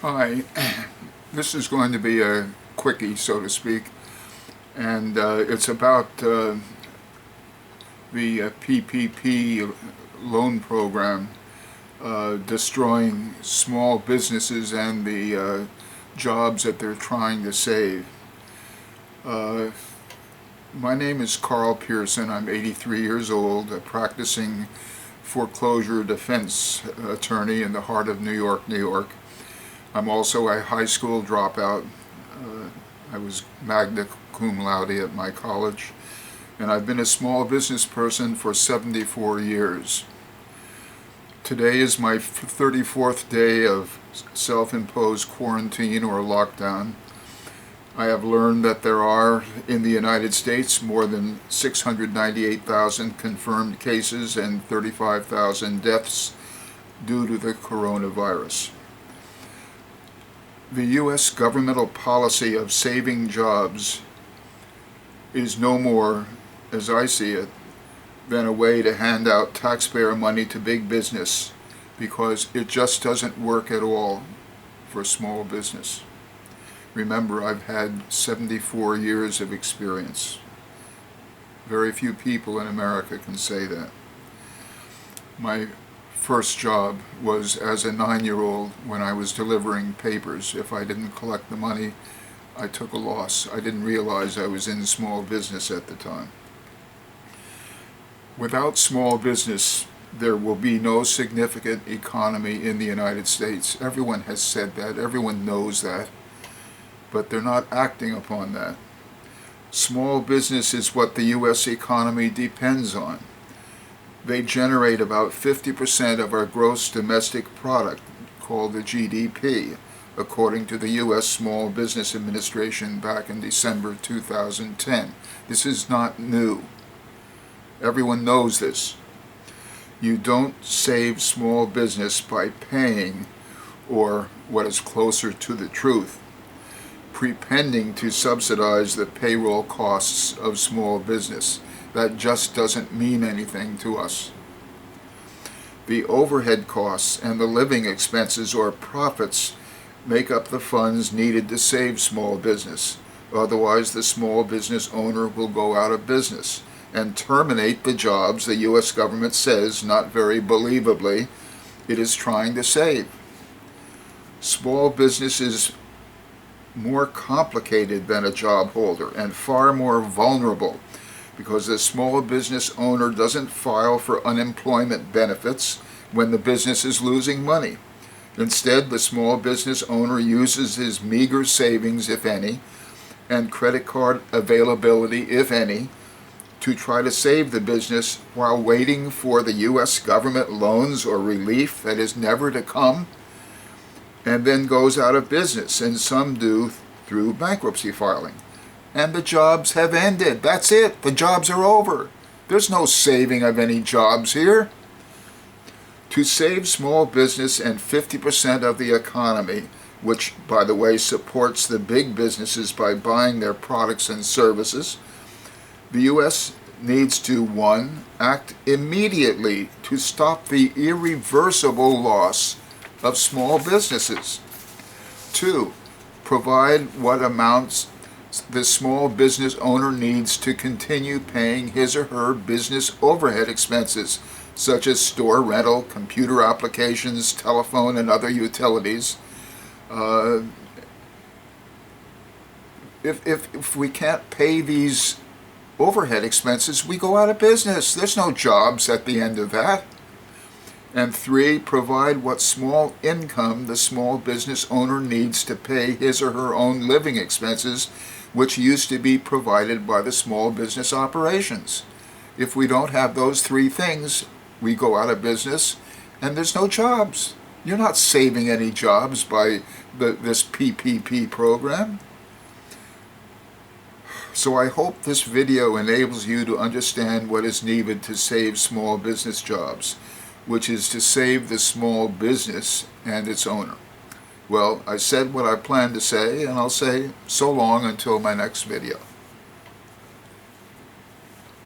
Hi, this is going to be a quickie, so to speak, and it's about the PPP loan program destroying small businesses and the jobs that they're trying to save. Uh, my name is Carl Pearson. I'm 83 years old, a practicing foreclosure defense attorney in the heart of New York, New York. I'm also a high school dropout. I was magna cum laude at my college, and I've been a small business person for 74 years. Today is my 34th day of self-imposed quarantine or lockdown. I have learned that there are, in the United States, more than 698,000 confirmed cases and 35,000 deaths due to the coronavirus. The U.S. governmental policy of saving jobs is no more, as I see it, than a way to hand out taxpayer money to big business, because it just doesn't work at all for small business. Remember, I've had 74 years of experience. Very few people in America can say that. My first job was as a 9-year-old when I was delivering papers. If I didn't collect the money, I took a loss. I didn't realize I was in small business at the time. Without small business, there will be no significant economy in the United States. Everyone has said that. Everyone knows that. But they're not acting upon that. Small business is what the U.S. economy depends on. They generate about 50% of our gross domestic product, called the GDP, according to the U.S. Small Business Administration back in December 2010. This is not new. Everyone knows this. You don't save small business by paying, or what is closer to the truth, pretending to subsidize the payroll costs of small business. That just doesn't mean anything to us. The overhead costs and the living expenses or profits make up the funds needed to save small business. Otherwise, the small business owner will go out of business and terminate the jobs the U.S. government says, not very believably, it is trying to save. Small business is more complicated than a job holder and far more vulnerable, because the small business owner doesn't file for unemployment benefits when the business is losing money. Instead, the small business owner uses his meager savings, if any, and credit card availability, if any, to try to save the business while waiting for the U.S. government loans or relief that is never to come, and then goes out of business, and some do through bankruptcy filing. And the jobs have ended. That's it. The jobs are over. There's no saving of any jobs here. To save small business and 50% of the economy, which, by the way, supports the big businesses by buying their products and services, the U.S. needs to, 1, act immediately to stop the irreversible loss of small businesses. 2, provide what amounts the small business owner needs to continue paying his or her business overhead expenses, such as store rental, computer applications, telephone, and other utilities. If we can't pay these overhead expenses, we go out of business. There's no jobs at the end of that. And 3, provide what small income the small business owner needs to pay his or her own living expenses, which used to be provided by the small business operations. If we don't have those 3 things, we go out of business and there's no jobs. You're not saving any jobs by this PPP program. So I hope this video enables you to understand what is needed to save small business jobs, which is to save the small business and its owner. Well, I said what I planned to say, and I'll say so long until my next video.